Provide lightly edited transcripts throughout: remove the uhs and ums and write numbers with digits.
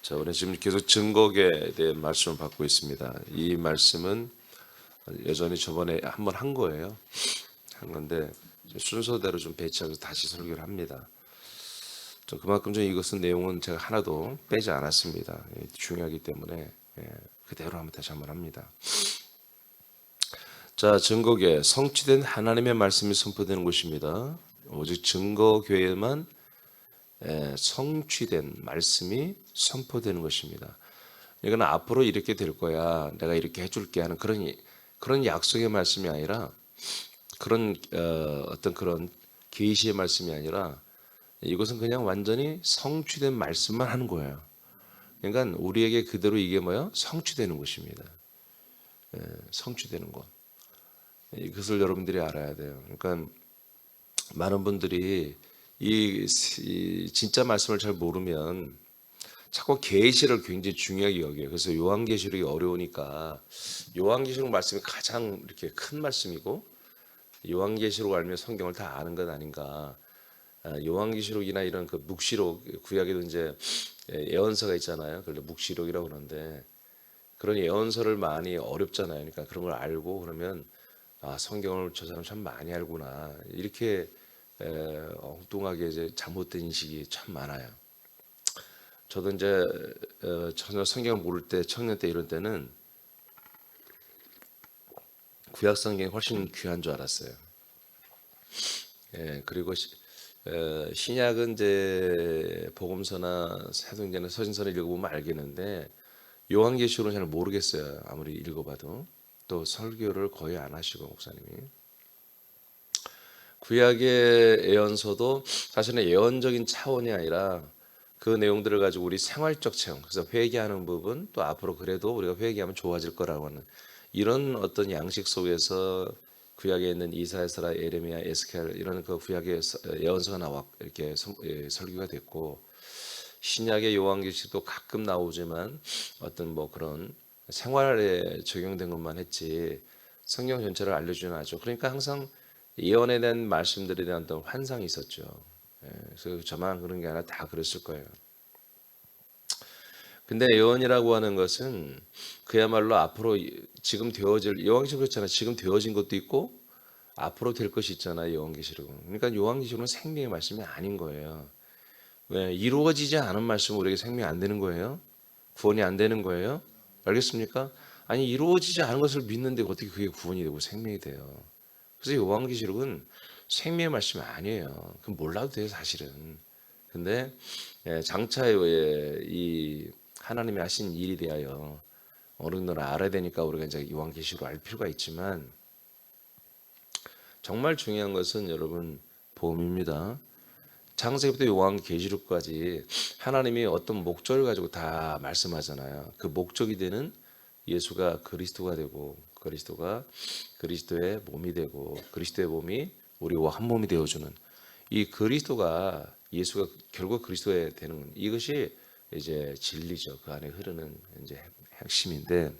자, 우리 지금 계속 증거에 대한 말씀을 받고 있습니다. 이 말씀은 여전히 저번에 한번 한 거예요. 한 건데 순서대로 좀 배치하면서 다시 설교를 합니다. 그만큼 좀 이것은 내용은 제가 하나도 빼지 않았습니다. 중요하기 때문에 그대로 한번 다시 한번 합니다. 자, 증거계 성취된 하나님의 말씀이 선포되는 곳입니다. 오직 증거교회만 성취된 말씀이 선포되는 것입니다. 이건 앞으로 이렇게 될 거야, 내가 이렇게 해줄게 하는 그런 약속의 말씀이 아니라 그런 어떤 그런 계시의 말씀이 아니라 이것은 그냥 완전히 성취된 말씀만 하는 거예요. 그러니까 우리에게 그대로 이게 뭐야? 성취되는 것입니다. 성취되는 것. 이것을 여러분들이 알아야 돼요. 그러니까 많은 분들이 이 진짜 말씀을 잘 모르면 자꾸 계시를 굉장히 중요하게 여겨요. 그래서 요한계시록이 어려우니까 요한계시록 말씀이 가장 이렇게 큰 말씀이고 요한계시록 알면 성경을 다 아는 것 아닌가. 요한계시록이나 이런 그 묵시록, 구약에도 이제 예언서가 있잖아요. 그걸 묵시록이라고 그러는데 그런 예언서를 많이 어렵잖아요. 그러니까 그런 걸 알고 그러면 성경을 저 사람 참 많이 알구나. 이렇게 엉뚱하게 이제 잘못된 인식이 참 많아요. 저도 이제 전혀 성경을 모를 때, 청년 때 이런 때는 구약 성경이 훨씬 귀한 줄 알았어요. 그리고 신약은 이제 복음서나 사도행전이나 서신서를 읽어보면 알겠는데 요한계시록은 잘 모르겠어요. 아무리 읽어봐도. 또 설교를 거의 안 하시고 목사님이. 구약의 예언서도 사실은 예언적인 차원이 아니라 그 내용들을 가지고 우리 생활적 체험, 그래서 회개하는 부분, 또 앞으로 그래도 우리가 회개하면 좋아질 거라고 하는 이런 어떤 양식 속에서 구약에 있는 이사야서라 예레미야, 에스겔 이런 그 구약의 예언서가 나와 이렇게 설교가 됐고 신약의 요한계시도 가끔 나오지만 어떤 뭐 그런 생활에 적용된 것만 했지 성경 전체를 알려주는 않죠. 그러니까 항상 예언에 대한 말씀들에 대한 어떤 환상이 있었죠. 그래서 저만 그런 게 아니라 다 그랬을 거예요. 근데 예언이라고 하는 것은 그야말로 앞으로 지금 되어질 요한계시록 그렇잖아요. 지금 되어진 것도 있고 앞으로 될 것이 있잖아요. 요한계시록은. 그러니까 요한계시록은 생명의 말씀이 아닌 거예요. 왜? 이루어지지 않은 말씀은 우리에게 생명이 안 되는 거예요. 구원이 안 되는 거예요. 알겠습니까? 아니 이루어지지 않은 것을 믿는데 어떻게 그게 구원이 되고 생명이 돼요. 그래서 요한계시록은 생명의 말씀이 아니에요. 그럼 몰라도 돼요 사실은. 근데 장차 이 하나님이 하신 일에 대하여 어느 정도는 알아야 되니까 우리가 이제 요한계시록 알 필요가 있지만 정말 중요한 것은 여러분 복음입니다. 창세기부터 요한계시록까지 하나님이 어떤 목적을 가지고 다 말씀하잖아요. 그 목적이 되는 예수가 그리스도가 되고 그리스도가 그리스도의 몸이 되고 그리스도의 몸이 우리와 한 몸이 되어주는 이 그리스도가 예수가 결국 그리스도에 되는 이것이 이제 진리죠. 그 안에 흐르는 이제 핵심인데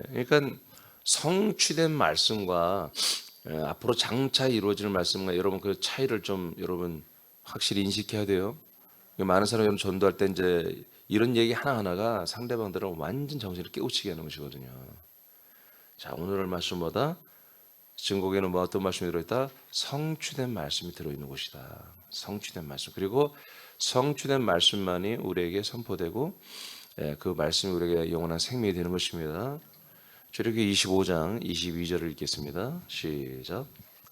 그러니까 성취된 말씀과 앞으로 장차 이루어질 말씀과 여러분 그 차이를 좀 여러분 확실히 인식해야 돼요. 많은 사람이 여러분 전도할 때 이제 이런 얘기 하나하나가 상대방들을 완전 정신을 깨우치게 하는 것이거든요. 자, 오늘 말씀보다 증거에는 뭐 어떤 말씀이 들어있다? 성취된 말씀이 들어있는 것이다. 성취된 말씀. 그리고 성취된 말씀만이 우리에게 선포되고 그 말씀이 우리에게 영원한 생명이 되는 것입니다. 출애굽기 25장 22절을 읽겠습니다. 시작.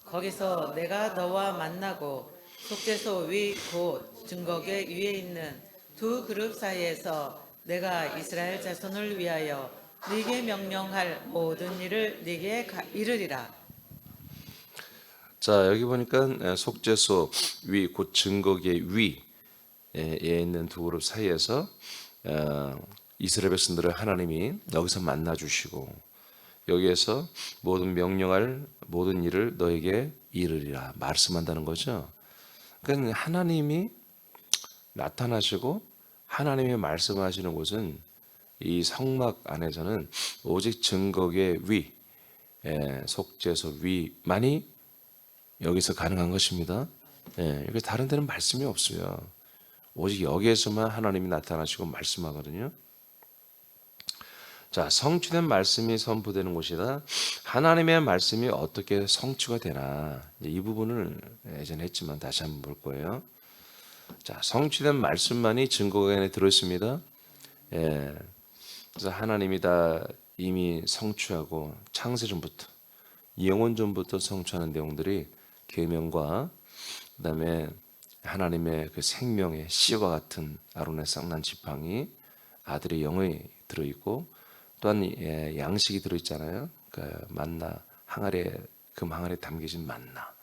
거기서 내가 너와 만나고 속죄소 위 곧 증거궤 위에 있는 두 그룹 사이에서 내가 이스라엘 자손을 위하여 네게 명령할 모든 일을 네게 이르리라. 자, 여기 보니까 속죄소 위 곧 증거궤 위에 있는 두 그룹 사이에서 이스라엘 백성들을 하나님이 여기서 만나 주시고 여기에서 모든 명령할 모든 일을 너에게 이르리라 말씀한다는 거죠. 그러니까 하나님이 나타나시고 하나님이 말씀하시는 곳은 이 성막 안에서는 오직 증거의 위, 속죄소 위만이 여기서 가능한 것입니다. 이게 다른 데는 말씀이 없어요. 오직 여기에서만 하나님이 나타나시고 말씀하거든요. 자, 성취된 말씀이 선포되는 곳이다. 하나님의 말씀이 어떻게 성취가 되나, 이 부분을 예전에 했지만 다시 한번 볼 거예요. 자, 성취된 말씀만이 증거가 안에 들어있습니다. 그래서 하나님이 다 이미 성취하고 창세전부터 영원전부터 성취하는 내용들이 계명과 그다음에 하나님의 그 생명의 씨와 같은 아론의 쌍난 지팡이, 아들의 영이 들어있고, 또한 양식이 들어있잖아요. 그 만나, 항아리에, 금 항아리에 담겨진 만나,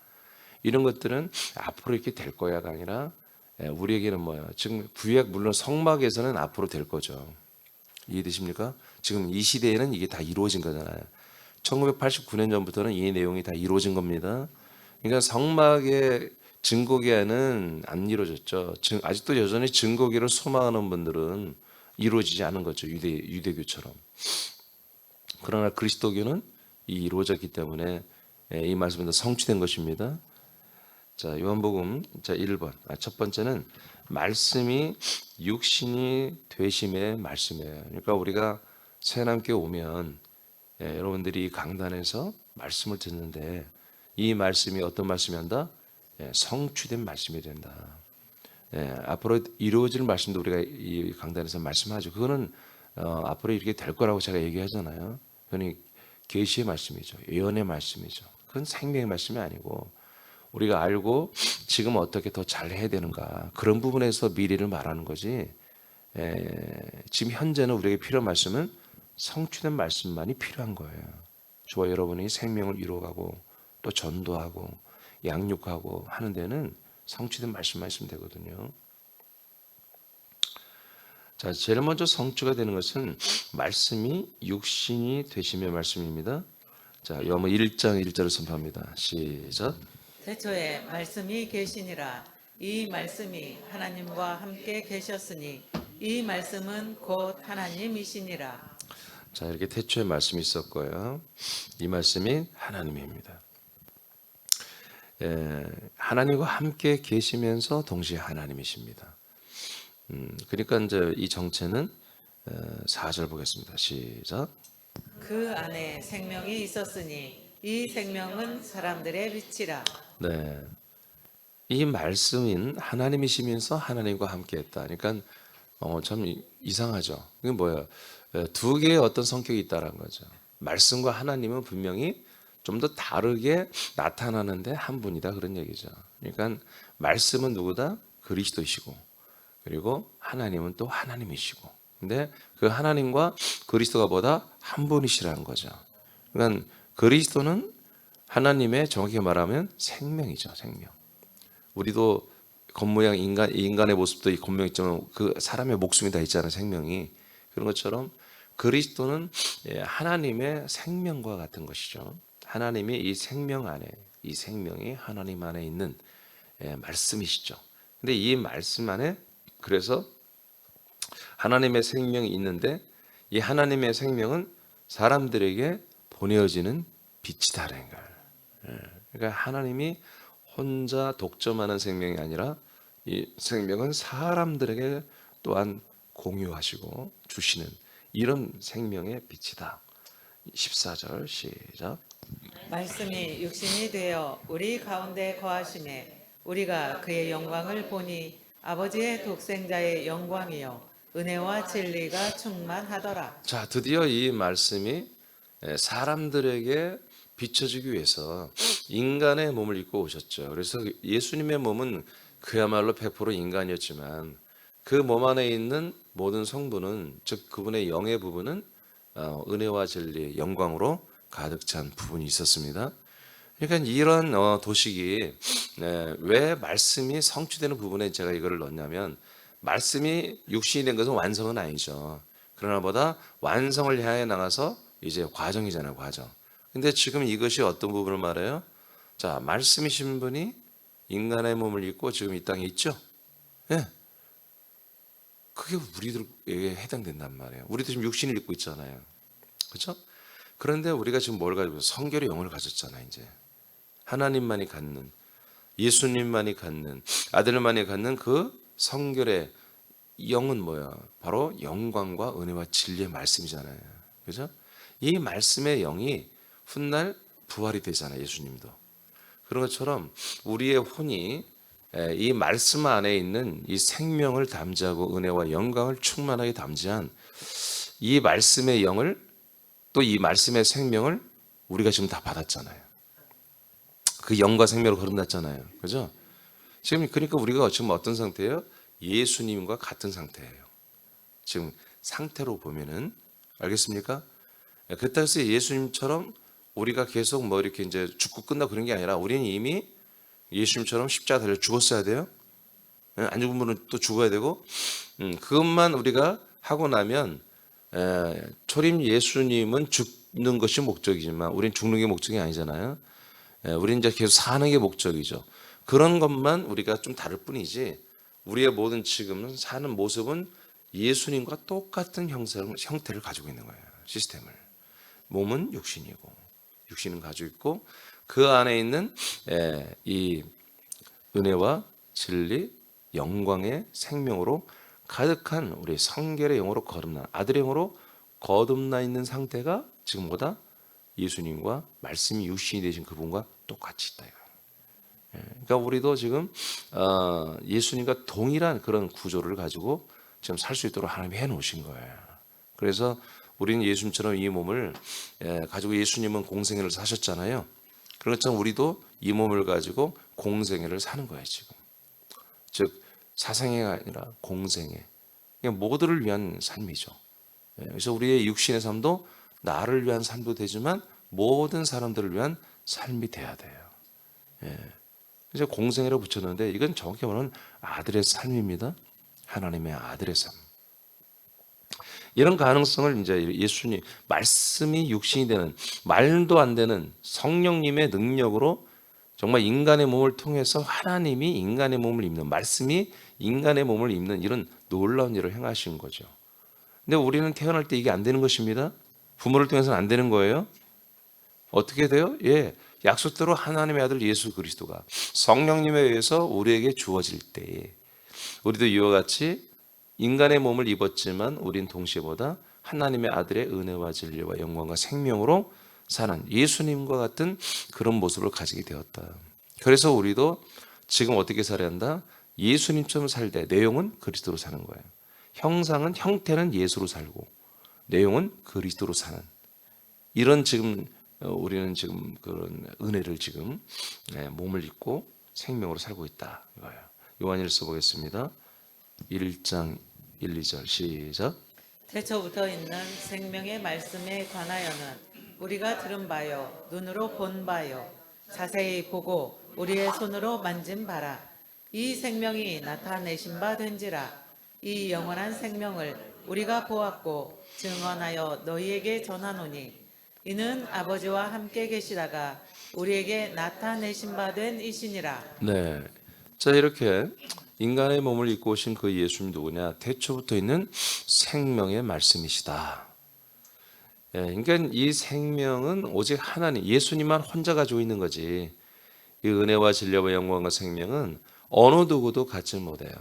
이런 것들은 앞으로 이렇게 될 거야가 아니라 우리에게는 뭐예요? 지금 구약 물론 성막에서는 앞으로 될 거죠. 이해되십니까? 지금 이 시대에는 이게 다 이루어진 거잖아요. 1989년 전부터는 이 내용이 다 이루어진 겁니다. 그러니까 성막의 증거계는 안 이루어졌죠. 아직도 여전히 증거계를 소망하는 분들은 이루어지지 않은 거죠. 유대교처럼. 그러나 그리스도교는 이루어졌기 때문에 이 말씀은 다 성취된 것입니다. 자, 요한복음 1번. 첫 번째는 말씀이 육신이 되심의 말씀이에요. 그러니까 우리가 새하나님께 오면 여러분들이 강단에서 말씀을 듣는데 이 말씀이 어떤 말씀이 한다? 성취된 말씀이 된다. 앞으로 이루어질 말씀도 우리가 이 강단에서 말씀하죠. 그거는 앞으로 이렇게 될 거라고 제가 얘기하잖아요. 그건 계시의 말씀이죠. 예언의 말씀이죠. 그건 생명의 말씀이 아니고 우리가 알고 지금 어떻게 더 잘해야 되는가, 그런 부분에서 미래를 말하는 거지. 지금 현재는 우리에게 필요한 말씀은 성취된 말씀만이 필요한 거예요. 저와 여러분이 생명을 이루어가고 또 전도하고 양육하고 하는 데는 성취된 말씀만 있으면 되거든요. 자, 제일 먼저 성취가 되는 것은 말씀이 육신이 되심의 말씀입니다. 자, 요한복음 1장 1절을 선포합니다. 시작. 태초에 말씀이 계시니라. 이 말씀이 하나님과 함께 계셨으니 이 말씀은 곧 하나님이시니라. 자, 이렇게 태초에 말씀이 있었고요. 이 말씀이 하나님입니다. 하나님과 함께 계시면서 동시에 하나님이십니다. 그러니까 이제 이 정체는 4절 보겠습니다. 시작. 그 안에 생명이 있었으니 이 생명은 사람들의 빛이라. 네, 이 말씀인 하나님이시면서 하나님과 함께했다. 그러니까 참 이상하죠. 이게 뭐예요? 두 개의 어떤 성격이 있다는 거죠. 말씀과 하나님은 분명히 좀 더 다르게 나타나는데 한 분이다, 그런 얘기죠. 그러니까 말씀은 누구다? 그리스도이시고, 그리고 하나님은 또 하나님이시고. 근데 그 하나님과 그리스도가 뭐다? 한 분이시라는 거죠. 그러니까 그리스도는 하나님의, 정확히 말하면 생명이죠, 생명. 우리도 겉모양 인간의 모습도 이 겉모양 있지만 그 사람의 목숨이 다 있잖아요, 생명이. 그런 것처럼 그리스도는 하나님의 생명과 같은 것이죠. 하나님이 이 생명 안에, 이 생명이 하나님 안에 있는 말씀이시죠. 근데 이 말씀 안에, 그래서 하나님의 생명이 있는데 이 하나님의 생명은 사람들에게 보내어지는 빛이다라는 거예요. 그러니까 하나님이 혼자 독점하는 생명이 아니라 이 생명은 사람들에게 또한 공유하시고 주시는 이런 생명의 빛이다. 14절 시작. 말씀이 육신이 되어 우리 가운데 거하심에 우리가 그의 영광을 보니 아버지의 독생자의 영광이요 은혜와 진리가 충만하더라. 자, 드디어 이 말씀이 사람들에게 비춰지기 위해서 인간의 몸을 입고 오셨죠. 그래서 예수님의 몸은 그야말로 100% 인간이었지만 그 몸 안에 있는 모든 성분은, 즉 그분의 영의 부분은 은혜와 진리, 영광으로 가득 찬 부분이 있었습니다. 그러니까 이런 도식이 왜 말씀이 성취되는 부분에 제가 이거를 넣냐면, 말씀이 육신이 된 것은 완성은 아니죠. 그러나 보다 완성을 향해 나가서 이제 과정이잖아요, 과정. 근데 지금 이것이 어떤 부분을 말해요? 자, 말씀이신 분이 인간의 몸을 입고 지금 이 땅에 있죠? 예. 그게 우리들에게 해당된단 말이에요. 우리도 지금 육신을 입고 있잖아요. 그렇죠? 그런데 우리가 지금 뭘 가지고 성결의 영을 가졌잖아요. 이제 하나님만이 갖는, 예수님만이 갖는, 아들만이 갖는 그 성결의 영은 뭐야? 바로 영광과 은혜와 진리의 말씀이잖아요. 그죠? 이 말씀의 영이 훗날 부활이 되잖아요. 예수님도. 그런 것처럼 우리의 혼이 이 말씀 안에 있는 이 생명을 담지하고 은혜와 영광을 충만하게 담지한 이 말씀의 영을, 또 이 말씀의 생명을 우리가 지금 다 받았잖아요. 그 영과 생명으로 거듭났잖아요. 그죠? 지금 그러니까 우리가 지금 어떤 상태예요? 예수님과 같은 상태예요. 지금 상태로 보면은, 알겠습니까? 그렇다고 해서 예수님처럼 우리가 계속 뭐 이렇게 이제 죽고 끝나고 그런 게 아니라 우리는 이미 예수님처럼 십자가 달려 죽었어야 돼요. 안 죽은 분은 또 죽어야 되고, 그것만 우리가 하고 나면, 초림 예수님은 죽는 것이 목적이지만 우리는 죽는 게 목적이 아니잖아요. 우리는 이제 계속 사는 게 목적이죠. 그런 것만 우리가 좀 다를 뿐이지, 우리의 모든 지금은 사는 모습은 예수님과 똑같은 형태를 가지고 있는 거예요. 시스템을. 몸은 육신이고, 육신은 가지고 있고, 그 안에 있는 이 은혜와 진리, 영광의 생명으로 가득한 우리 성결의 영으로 거듭나, 아들의 영으로 거듭나 있는 상태가 지금 보다 예수님과 말씀이 육신이 되신 그분과 똑같이 있다. 그러니까 우리도 지금 예수님과 동일한 그런 구조를 가지고 지금 살 수 있도록 하나님이 해놓으신 거예요. 그래서 우리는 예수님처럼 이 몸을 가지고, 예수님은 공생애를 사셨잖아요. 그런 것처럼 우리도 이 몸을 가지고 공생애를 사는 거예요. 지금 즉 사생애가 아니라 공생애, 그냥 모두를 위한 삶이죠. 그래서 우리의 육신의 삶도 나를 위한 삶도 되지만 모든 사람들을 위한 삶이 돼야 돼요. 그래서 공생애로 붙였는데, 이건 정확히 말하면 아들의 삶입니다. 하나님의 아들의 삶. 이런 가능성을 이제 예수님 말씀이 육신이 되는, 말도 안 되는 성령님의 능력으로 정말 인간의 몸을 통해서 하나님이 인간의 몸을 입는, 말씀이 인간의 몸을 입는 이런 놀라운 일을 행하신 거죠. 근데 우리는 태어날 때 이게 안 되는 것입니다. 부모를 통해서는 안 되는 거예요. 어떻게 돼요? 약속대로 하나님의 아들 예수 그리스도가 성령님에 의해서 우리에게 주어질 때, 우리도 이와 같이 인간의 몸을 입었지만 우린 동시에보다 하나님의 아들의 은혜와 진리와 영광과 생명으로 사는 예수님과 같은 그런 모습을 가지게 되었다. 그래서 우리도 지금 어떻게 살아야 한다? 예수님처럼 살되 내용은 그리스도로 사는 거예요. 형태는 예수로 살고 내용은 그리스도로 사는, 이런 지금 우리는 지금 그런 은혜를 지금 몸을 입고 생명으로 살고 있다 이거예요. 요한일서 보겠습니다. 1장 1, 2절 시작. 태초부터 있는 생명의 말씀에 관하여는 우리가 들은 바요, 눈으로 본 바요, 자세히 보고 우리의 손으로 만진 바라. 이 생명이 나타내신 바 된지라. 이 영원한 생명을 우리가 보았고 증언하여 너희에게 전하노니, 이는 아버지와 함께 계시다가 우리에게 나타내신 바 된 이시니라. 네. 자, 이렇게 인간의 몸을 입고 오신 그 예수님 누구냐? 태초부터 있는 생명의 말씀이시다. 그러니까 이 생명은 오직 하나님, 예수님만 혼자 가지고 있는 거지. 이 은혜와 진리와 영광과 생명은 어느 누구도 갖지 못해요.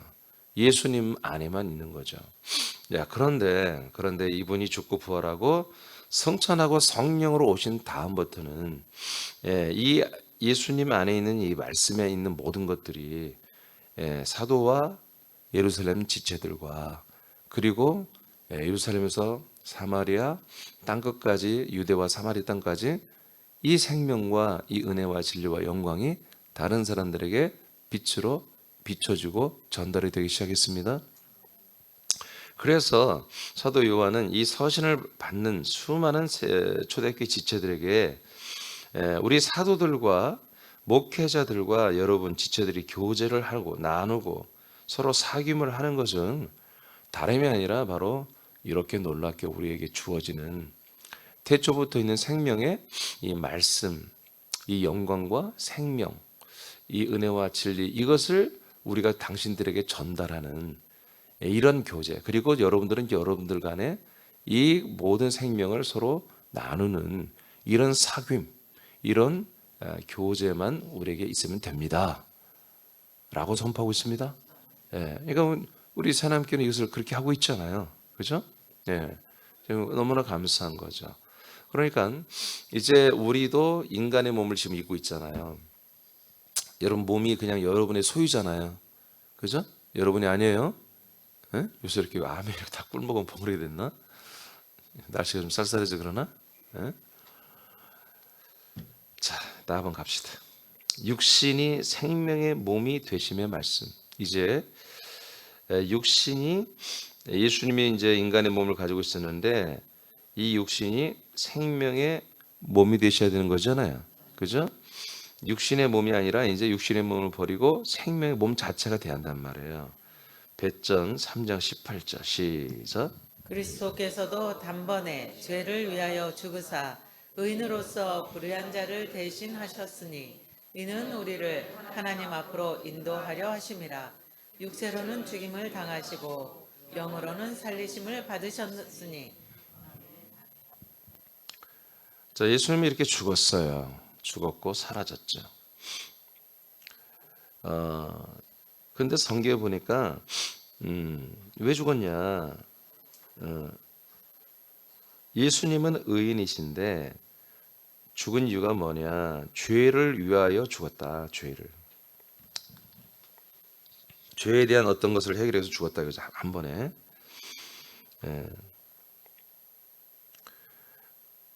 예수님 안에만 있는 거죠. 그런데 이분이 죽고 부활하고 성천하고 성령으로 오신 다음부터는 이 예수님 안에 있는 이 말씀에 있는 모든 것들이 사도와 예루살렘 지체들과, 그리고 예루살렘에서 사마리아 땅끝까지, 유대와 사마리 땅까지 이 생명과 이 은혜와 진리와 영광이 다른 사람들에게 빛으로 비춰지고 전달이 되기 시작했습니다. 그래서 사도 요한은 이 서신을 받는 수많은 초대교회 지체들에게 우리 사도들과 목회자들과 여러분 지체들이 교제를 하고 나누고 서로 사귐을 하는 것은 다름이 아니라 바로 이렇게 놀랍게 우리에게 주어지는 태초부터 있는 생명의 이 말씀, 이 영광과 생명, 이 은혜와 진리, 이것을 우리가 당신들에게 전달하는 이런 교제, 그리고 여러분들은 여러분들 간에 이 모든 생명을 서로 나누는 이런 사귐, 이런 교제만 우리에게 있으면 됩니다. 라고 선포하고 있습니다. 예, 그러니까 우리 새남교는 이것을 그렇게 하고 있잖아요. 그죠? 예, 너무나 감사한 거죠. 그러니까 이제 우리도 인간의 몸을 지금 입고 있잖아요. 여러분 몸이 그냥 여러분의 소유잖아요. 그죠? 여러분이 아니에요? 예? 요새 이렇게 암에 이렇게 다 꿀먹으면 버무리게 됐나? 날씨가 좀 쌀쌀해져 그러나? 예? 자, 나 한번 갑시다. 육신이 생명의 몸이 되심의 말씀. 이제 육신이 예수님이 이제 인간의 몸을 가지고 있었는데 이 육신이 생명의 몸이 되셔야 되는 거잖아요. 그죠? 육신의 몸이 아니라 이제 육신의 몸을 버리고 생명의 몸 자체가 돼야 한단 말이에요. 베전 3장 18절 시작. 그리스도께서도 단번에 죄를 위하여 죽으사 의인으로서 불의한 자를 대신하셨으니 이는 우리를 하나님 앞으로 인도하려 하심이라. 육체로는 죽임을 당하시고 영으로는 살리심을 받으셨으니. 자, 예수님이 이렇게 죽었어요. 죽었고 사라졌죠. 근데 성경에 보니까 왜 죽었냐? 예수님은 의인이신데 죽은 이유가 뭐냐? 죄를 위하여 죽었다. 죄에 대한 어떤 것을 해결해서 죽었다. 그래서 한 번에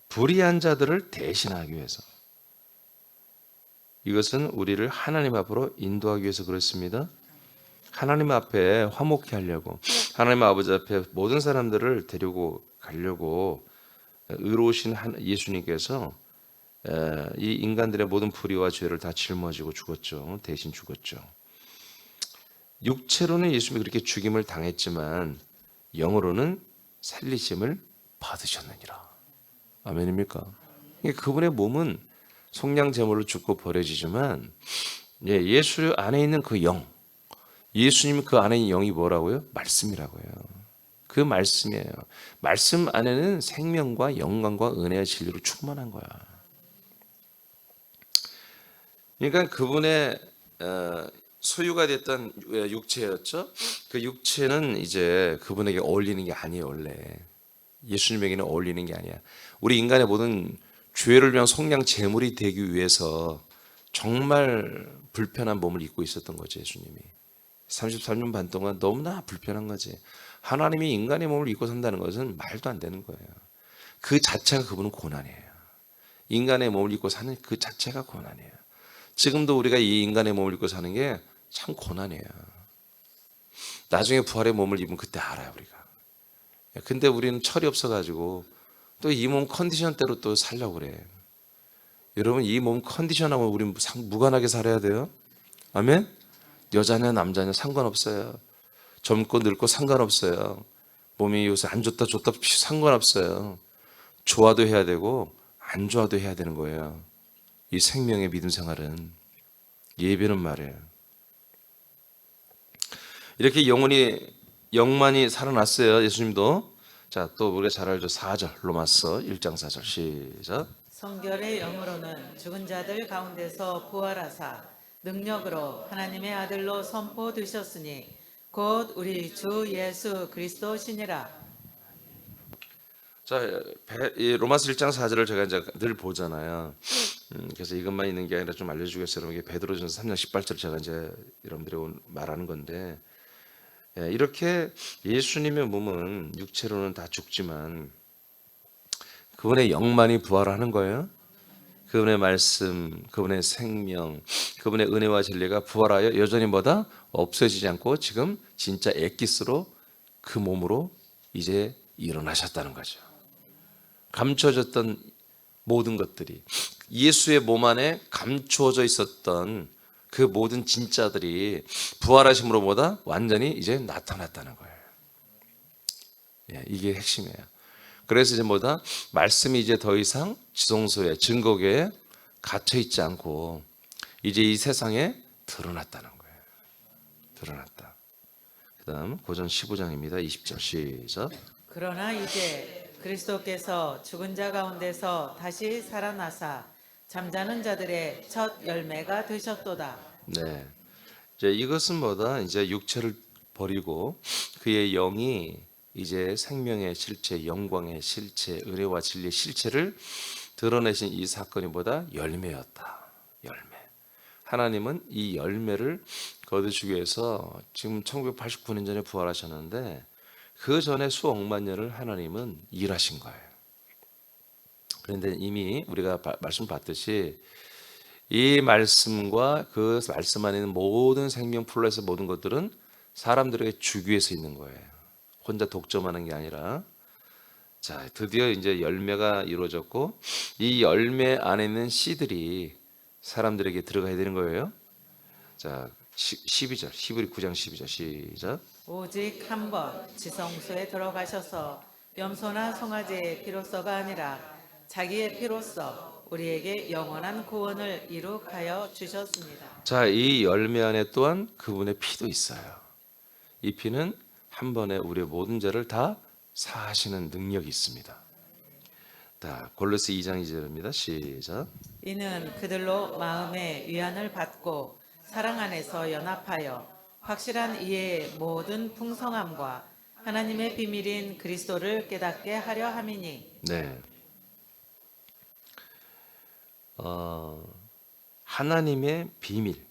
불의한 자들을 대신하기 위해서. 이것은 우리를 하나님 앞으로 인도하기 위해서 그렇습니다. 하나님 앞에 화목케 하려고, 하나님 아버지 앞에 모든 사람들을 데리고 가려고 의로우신 예수님께서 이 인간들의 모든 불의와 죄를 다 짊어지고 죽었죠. 대신 죽었죠. 육체로는 예수님이 그렇게 죽임을 당했지만 영으로는 살리심을 받으셨느니라. 아멘입니까? 그분의 몸은 속량 제물로 죽고 버려지지만 예수 안에 있는 그 영, 예수님 그 안에 있는 영이 뭐라고요? 말씀이라고요. 그 말씀이에요. 말씀 안에는 생명과 영광과 은혜와 진리로 충만한 거야. 그러니까 그분의 소유가 됐던 육체였죠. 그 육체는 이제 그분에게 어울리는 게 아니에요. 원래 예수님에게는 어울리는 게 아니야. 우리 인간의 모든 죄를 위한 속량 제물이 되기 위해서 정말 불편한 몸을 입고 있었던 거죠. 예수님이 33년 반 동안 너무나 불편한 거지. 하나님이 인간의 몸을 입고 산다는 것은 말도 안 되는 거예요. 그 자체가 그분은 고난이에요. 인간의 몸을 입고 사는 그 자체가 고난이에요. 지금도 우리가 이 인간의 몸을 입고 사는 게 참 고난이에요. 나중에 부활의 몸을 입으면 그때 알아요, 우리가. 근데 우리는 철이 없어가지고 또 이 몸 컨디션대로 또 살려고 그래. 여러분, 이 몸 컨디션하고 우리는 무관하게 살아야 돼요. 아멘? 여자냐 남자냐 상관없어요. 젊고 늙고 상관없어요. 몸이 요새 안 좋다 상관없어요. 좋아도 해야 되고 안 좋아도 해야 되는 거예요. 이 생명의 믿음 생활은. 예배는 말이에요. 이렇게 영만이 살아났어요. 예수님도. 자, 또 우리가 잘 알죠. 4절 로마서 1장 4절 시작. 성결의 영으로는 죽은 자들 가운데서 부활하사 능력으로 하나님의 아들로 선포되셨으니 곧 우리 주 예수 그리스도시니라. 자, 이 로마서 1장 4절을 제가 이제 늘 보잖아요. 그래서 이것만 있는 게 아니라 좀 알려주겠어요. 이게 베드로전서 3장 18절 제가 이제 여러분들이 말하는 건데, 이렇게 예수님의 몸은 육체로는 다 죽지만 그분의 영만이 부활하는 거예요. 그분의 말씀, 그분의 생명, 그분의 은혜와 진리가 부활하여 여전히 뭐다? 없어지지 않고 지금 진짜 엑기스로 그 몸으로 이제 일어나셨다는 거죠. 감춰졌던 모든 것들이, 예수의 몸 안에 감추어져 있었던 그 모든 진짜들이 부활하심으로 뭐다? 완전히 이제 나타났다는 거예요. 이게 핵심이에요. 그래서 이제 뭐다? 말씀이 이제 더 이상 지성소에, 증거계에 갇혀 있지 않고 이제 이 세상에 드러났다는 거예요. 드러났다. 그 다음 고전 15장입니다. 20절 시작. 그러나 이제 그리스도께서 죽은 자 가운데서 다시 살아나사 잠자는 자들의 첫 열매가 되셨도다. 네. 이제 이것은 뭐다? 이제 육체를 버리고 그의 영이 이제 생명의 실체, 영광의 실체, 은혜와 진리의 실체를 드러내신 이 사건이 뭐다? 열매였다. 열매. 하나님은 이 열매를 거두시기 위해서 지금 1989년 전에 부활하셨는데 그 전에 수억만 년을 하나님은 일하신 거예요. 그런데 이미 우리가 말씀 봤듯이 이 말씀과 그 말씀 안에 있는 모든 생명 플러스 모든 것들은 사람들에게 주기 위해서 있는 거예요. 혼자 독점하는 게 아니라. 자, 드디어 이제 열매가 이루어졌고 이 열매 안에 있는 씨들이 사람들에게 들어가야 되는 거예요. 자, 12절, 히브리 9장 12절 시작. 오직 한 번 지성소에 들어가셔서 염소나 송아지의 피로서가 아니라 자기의 피로서 우리에게 영원한 구원을 이룩하여 주셨습니다. 자, 이 열매 안에 또한 그분의 피도 있어요. 이 피는 한 번에 우리의 모든 죄를 다 사하시는 능력이 있습니다. 자, 골로새 2장 2절입니다. 시작. 이는 그들로 마음의 위안을 받고 사랑 안에서 연합하여 확실한 이해의 모든 풍성함과 하나님의 비밀인 그리스도를 깨닫게 하려 함이니. 네. 하나님의 비밀,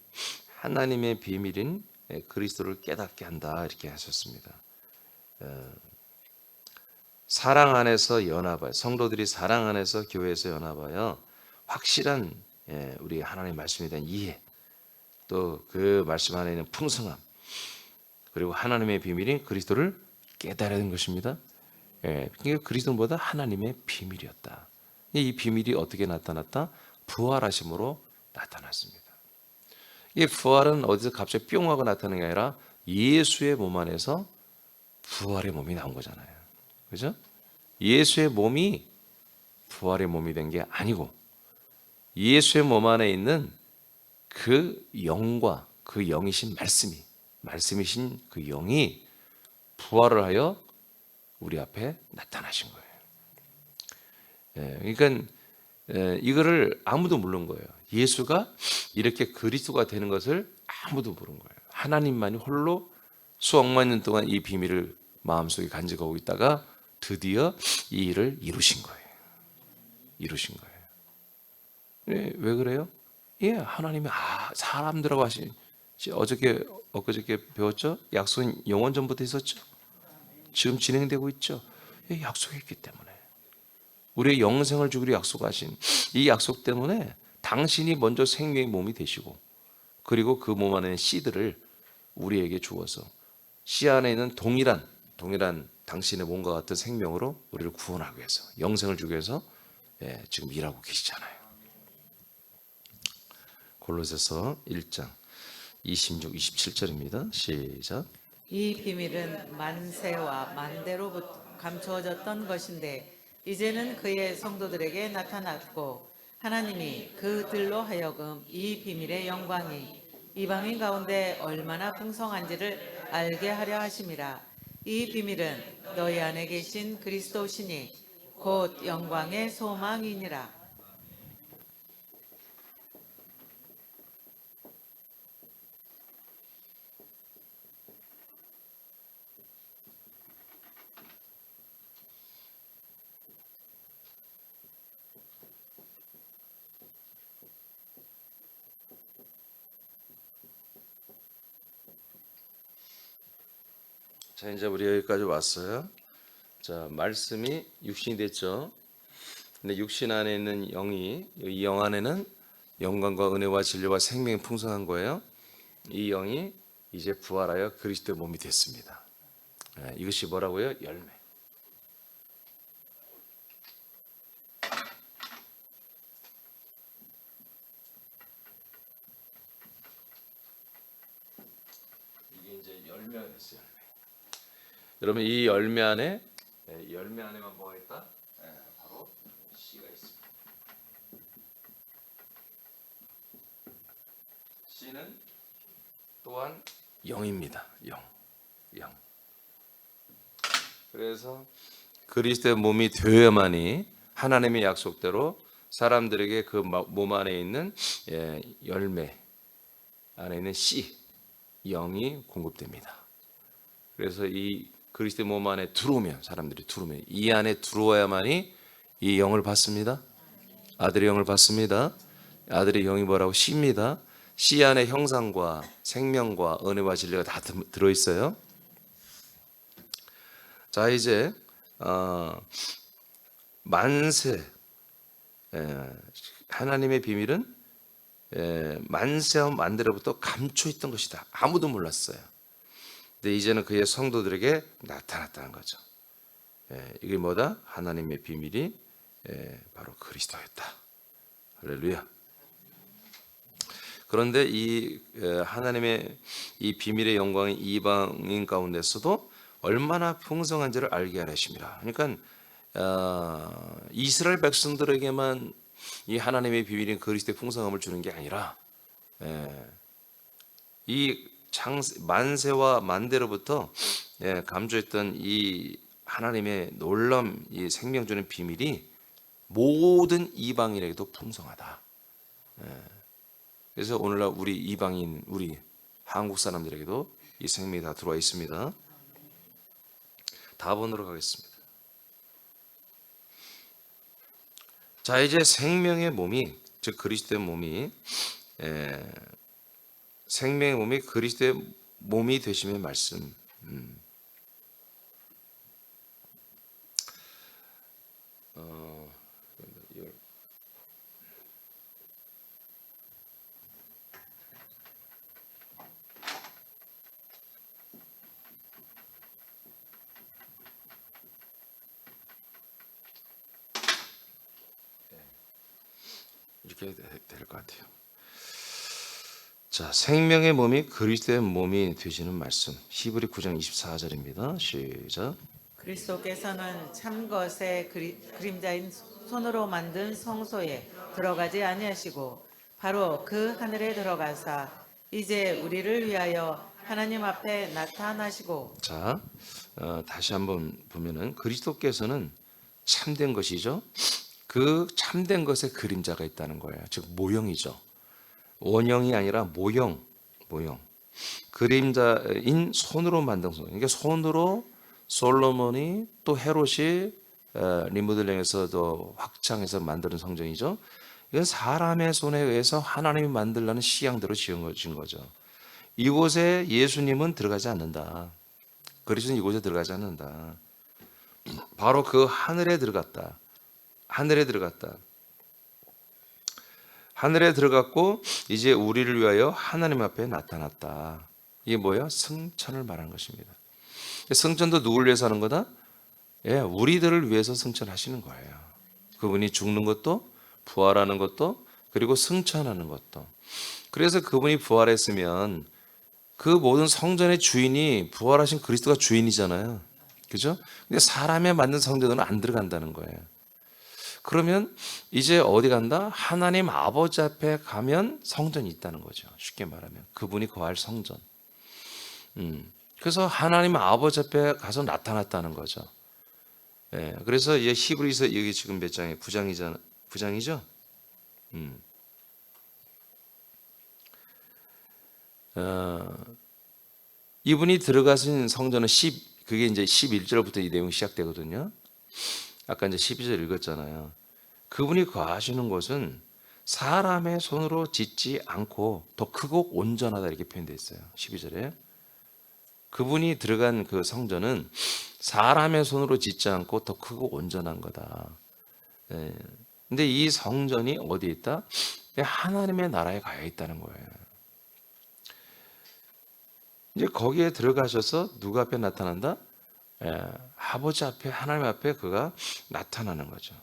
하나님의 비밀인 그리스도를 깨닫게 한다 이렇게 하셨습니다. 사랑 안에서 연합하여 성도들이 사랑 안에서 교회에서 연합하여 확실한 우리 하나님의 말씀에 대한 이해, 또 그 말씀 안에 있는 풍성함, 그리고 하나님의 비밀인 그리스도를 깨달은 것입니다. 그러니까 그리스도보다 하나님의 비밀이었다. 이 비밀이 어떻게 나타났다? 부활하심으로 나타났습니다. 이 부활은 어디서 갑자기 뿅 하고 나타나는 게 아니라 예수의 몸 안에서 부활의 몸이 나온 거잖아요. 그죠? 예수의 몸이 부활의 몸이 된 게 아니고 예수의 몸 안에 있는 그 영과 그 영이신 말씀이신 그 영이 부활을 하여 우리 앞에 나타나신 거예요. 그러니까 이거를 아무도 모르는 거예요. 예수가 이렇게 그리스도가 되는 것을 아무도 모르는 거예요. 하나님만이 홀로 수억만 년 동안 이 비밀을 마음속에 간직하고 있다가 드디어 이 일을 이루신 거예요. 이루신 거예요. 왜 그래요? 하나님이 사람들하고 하신 엊그저께 배웠죠? 약속은 영원 전부터 있었죠. 지금 진행되고 있죠. 약속했기 때문에 우리의 영생을 주기로 약속하신 이 약속 때문에 당신이 먼저 생명의 몸이 되시고 그리고 그 몸 안에 있는 씨들을 우리에게 주어서 씨 안에 있는 동일한 당신의 몸과 같은 생명으로 우리를 구원하기 위해서 영생을 주기 위해서 지금 일하고 계시잖아요. 골로새서 1장 26, 27절입니다. 시작. 이 비밀은 만세와 만대로부터 감추어졌던 것인데 이제는 그의 성도들에게 나타났고 하나님이 그들로 하여금 이 비밀의 영광이 이방인 가운데 얼마나 풍성한지를 알게 하려 하심이라. 이 비밀은 너희 안에 계신 그리스도시니 곧 영광의 소망이니라. 자, 이제 우리 여기까지 왔어요. 자, 말씀이 육신이 됐죠. 근데 육신 안에 있는 영이 이 영 안에는 영광과 은혜와 진리와 생명이 풍성한 거예요. 이 영이 이제 부활하여 그리스도의 몸이 됐습니다. 이것이 뭐라고요? 열매. 이게 이제 열매가 됐어요. 여러분 이 열매 안에만 뭐가 있다? 바로 씨가 있습니다. 씨는 또한 영입니다. 영. 그래서 그리스도의 몸이 되어야만이 하나님의 약속대로 사람들에게 그 몸 안에 있는 열매 안에 있는 씨, 영이 공급됩니다. 그래서 이 그리스도의 몸 안에 들어오면 사람들이 들어오면 이 안에 들어와야만이 이 영을 받습니다. 아들의 영을 받습니다. 아들의 영이 뭐라고? 씨입니다. 씨 안에 형상과 생명과 은혜와 진리가 다 들어있어요. 자, 이제 만세, 하나님의 비밀은 만세와 만대로부터 감춰있던 것이다. 아무도 몰랐어요. 근데 이제는 그의 성도들에게 나타났다는 거죠. 이게 뭐다? 하나님의 비밀이 바로 그리스도였다. 할렐루야. 그런데 이 하나님의 이 비밀의 영광이 이방인 가운데서도 얼마나 풍성한지를 알게 하심이라. 그러니까 이스라엘 백성들에게만 이 하나님의 비밀인 그리스도의 풍성함을 주는 게 아니라 이 만세와 만대로부터 감추했던 이 하나님의 놀라운 이 생명 주는 비밀이 모든 이방인에게도 풍성하다. 그래서 오늘날 우리 이방인, 우리 한국 사람들에게도 이 생명이 다 들어와 있습니다. 다본으로 가겠습니다. 자, 이제 생명의 몸이, 즉 그리스도의 몸이 생명의 몸이 그리스도의 몸이 되심의 말씀. 이렇게 될 것 같아요. 자, 생명의 몸이 그리스도의 몸이 되시는 말씀. 히브리 9장 24절입니다. 시작. 그리스도께서는 참 것의 그림자인 손으로 만든 성소에 들어가지 아니하시고 바로 그 하늘에 들어가사 이제 우리를 위하여 하나님 앞에 나타나시고. 자, 다시 한번 보면은 그리스도께서는 참된 것이죠. 그 참된 것에 그림자가 있다는 거예요. 즉 모형이죠. 원형이 아니라 모형. 그림자인 손으로 만든 성. 그러니까 손으로 솔로몬이 또 헤롯이 리모델링에서도 확장해서 만드는 성전이죠. 이건 사람의 손에 의해서 하나님이 만들라는 시향대로 지은 거죠. 이곳에 예수님은 들어가지 않는다. 그리스도는 이곳에 들어가지 않는다. 바로 그 하늘에 들어갔다. 하늘에 들어갔고 이제 우리를 위하여 하나님 앞에 나타났다. 이게 뭐예요? 승천을 말하는 것입니다. 승천도 누구를 위해서 하는 거다? 우리들을 위해서 승천하시는 거예요. 그분이 죽는 것도 부활하는 것도 그리고 승천하는 것도. 그래서 그분이 부활했으면 그 모든 성전의 주인이 부활하신 그리스도가 주인이잖아요. 그죠? 근데 사람의 만든 성전은 안 들어간다는 거예요. 그러면 이제 어디 간다? 하나님 아버지 앞에 가면 성전이 있다는 거죠. 쉽게 말하면 그분이 거할 성전. 그래서 하나님 아버지 앞에 가서 나타났다는 거죠. 그래서 히브리서 여기 지금 몇 장이에요? 9장이죠? 이분이 들어가신 성전은 그게 이제 11절부터 이 내용이 시작되거든요. 아까 이제 12절 읽었잖아요. 그분이 거하시는 곳은 사람의 손으로 짓지 않고 더 크고 온전하다 이렇게 표현되어 있어요. 12절에. 그분이 들어간 그 성전은 사람의 손으로 짓지 않고 더 크고 온전한 거다. 근데 이 성전이 어디에 있다? 하나님의 나라에 가야 있다는 거예요. 이제 거기에 들어가셔서 누구 앞에 나타난다? 아버지 앞에, 하나님 앞에 그가 나타나는 거죠.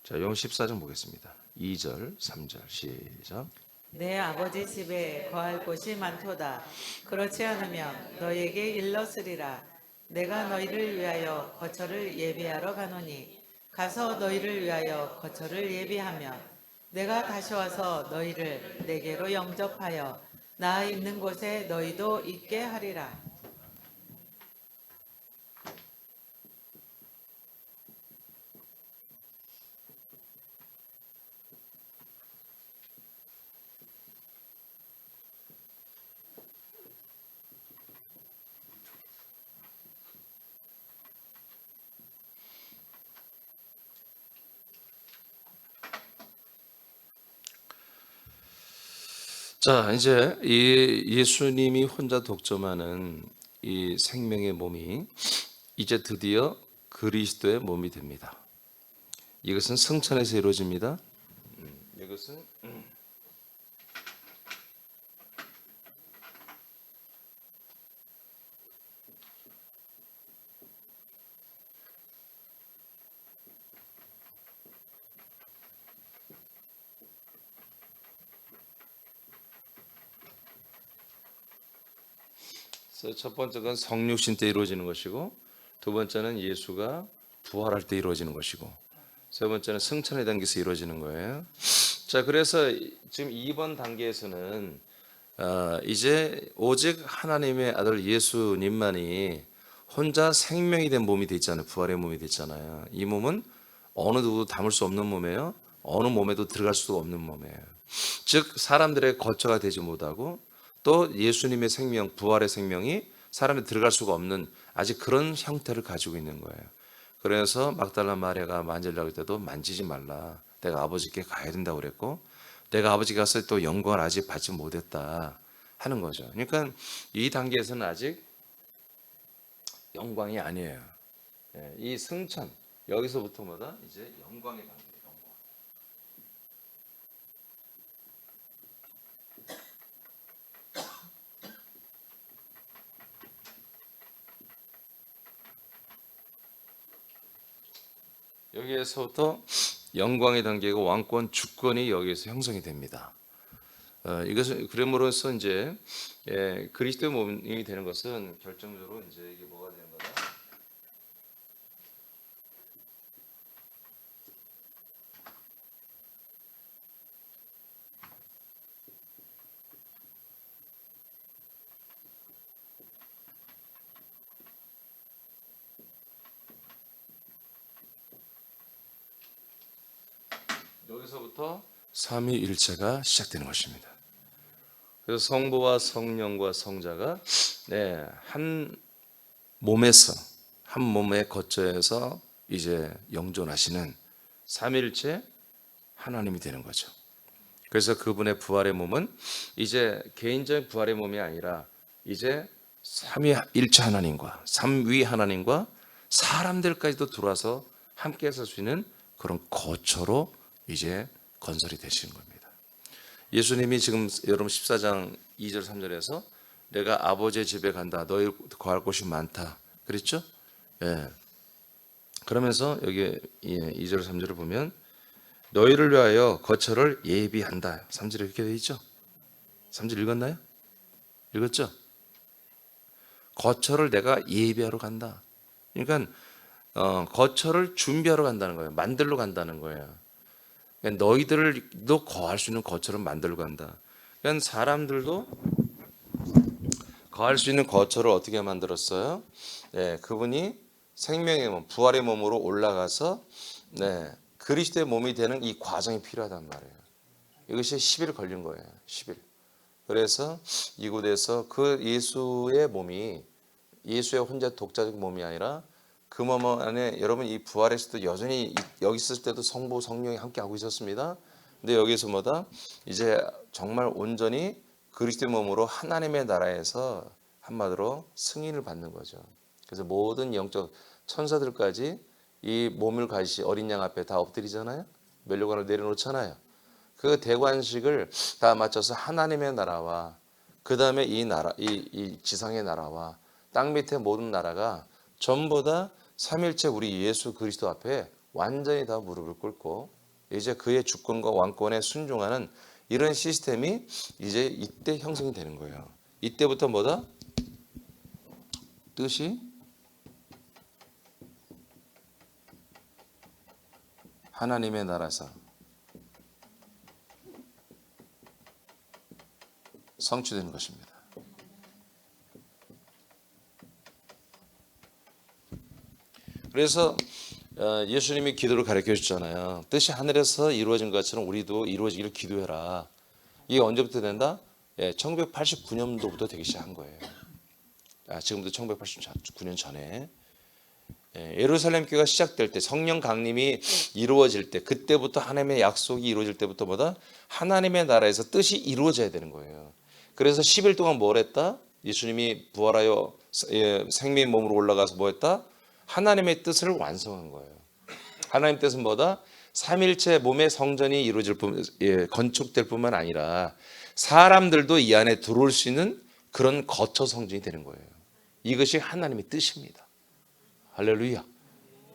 자, 용 14장 보겠습니다. 2절, 3절 시작. 내 아버지 집에 거할 곳이 많도다. 그렇지 않으면 너에게 일렀으리라. 내가 너희를 위하여 거처를 예비하러 가노니 가서 너희를 위하여 거처를 예비하면 내가 다시 와서 너희를 내게로 영접하여 나 있는 곳에 너희도 있게 하리라. 자, 이제 이 예수님이 혼자 독점하는 이 생명의 몸이 이제 드디어 그리스도의 몸이 됩니다. 이것은 승천에서 이루어집니다. 이것은 그래서 첫 번째는 성육신 때 이루어지는 것이고, 두 번째는 예수가 부활할 때 이루어지는 것이고, 세 번째는 승천의 단계에서 이루어지는 거예요. 자, 그래서 지금 이번 단계에서는 이제 오직 하나님의 아들 예수님만이 혼자 생명이 된 몸이 됐잖아요. 부활의 몸이 됐잖아요. 이 몸은 어느 누구도 담을 수 없는 몸이에요. 어느 몸에도 들어갈 수도 없는 몸이에요. 즉 사람들의 거처가 되지 못하고, 또 예수님의 생명, 부활의 생명이 사람이 들어갈 수가 없는 아직 그런 형태를 가지고 있는 거예요. 그래서 막달라 마리아가 만지려고 할 때도 만지지 말라. 내가 아버지께 가야 된다고 그랬고, 내가 아버지 가서 또 영광을 아직 받지 못했다 하는 거죠. 그러니까 이 단계에서는 아직 영광이 아니에요. 이 승천, 여기서부터 뭐다? 이제 영광의 단계예요. 영광. 여기에서부터 영광의 단계고 왕권 주권이 여기에서 형성이 됩니다. 이것은 그럼으로써 이제 그리스도의 몸이 되는 것은 결정적으로 이제 이게 뭐가 되는 거다? 여기서부터 삼위일체가 시작되는 것입니다. 그래서 성부와 성령과 성자가 한 몸에서 한 몸의 거처에서 이제 영존하시는 삼위일체 하나님이 되는 거죠. 그래서 그분의 부활의 몸은 이제 개인적인 부활의 몸이 아니라 이제 삼위일체 하나님과 삼위 하나님과 사람들까지도 들어와서 함께 설 수 있는 그런 거처로 이제 건설이 되시는 겁니다. 예수님이 지금 여러분 14장 2절 3절에서 내가 아버지의 집에 간다. 너희 거할 곳이 많다. 그랬죠? 예. 그러면서 여기 2절 3절을 보면 너희를 위하여 거처를 예비한다. 3절에 이렇게 되어 있죠? 3절 읽었나요? 읽었죠? 거처를 내가 예비하러 간다. 그러니까 거처를 준비하러 간다는 거예요. 만들러 간다는 거예요. 그러니까 너희들도 거할 수 있는 거처를 만들러 간다. 그러니까 사람들도 거할 수 있는 거처를 어떻게 만들었어요? 그분이 생명의 몸, 부활의 몸으로 올라가서 그리스도의 몸이 되는 이 과정이 필요하단 말이에요. 이것이 10일 걸린 거예요. 10일. 그래서 이곳에서 그 예수의 몸이 예수의 혼자 독자적 몸이 아니라 그 몸 안에 여러분 이 부활에서도 여전히 여기 있을 때도 성부 성령이 함께 하고 있었습니다. 근데 여기서 뭐다? 이제 정말 온전히 그리스도의 몸으로 하나님의 나라에서 한마디로 승인을 받는 거죠. 그래서 모든 영적 천사들까지 이 몸을 가지시 어린 양 앞에 다 엎드리잖아요. 면류관을 내려놓잖아요. 그 대관식을 다 마쳐서 하나님의 나라와 그 다음에 이 나라, 이 지상의 나라와 땅 밑의 모든 나라가 전부 다 삼일체 우리 예수 그리스도 앞에 완전히 다 무릎을 꿇고 이제 그의 주권과 왕권에 순종하는 이런 시스템이 이제 이때 형성이 되는 거예요. 이때부터 뭐다? 뜻이 하나님의 나라사 성취되는 것입니다. 그래서 예수님이 기도를 가르쳐 주잖아요. 뜻이 하늘에서 이루어진 것처럼 우리도 이루어지기를 기도해라. 이게 언제부터 된다? 1989년도부터 되기 시작한 거예요. 지금부터 1989년 전에 예루살렘 교회가 시작될 때, 성령 강림이 이루어질 때, 그때부터 하나님의 약속이 이루어질 때부터 뭐다? 하나님의 나라에서 뜻이 이루어져야 되는 거예요. 그래서 10일 동안 뭘 했다? 예수님이 부활하여 생명의 몸으로 올라가서 뭐 했다? 하나님의 뜻을 완성한 거예요. 하나님 뜻은 뭐다? 삼일체 몸의 성전이 이루어질 건축될 뿐만 아니라 사람들도 이 안에 들어올 수 있는 그런 거처 성전이 되는 거예요. 이것이 하나님의 뜻입니다. 할렐루야.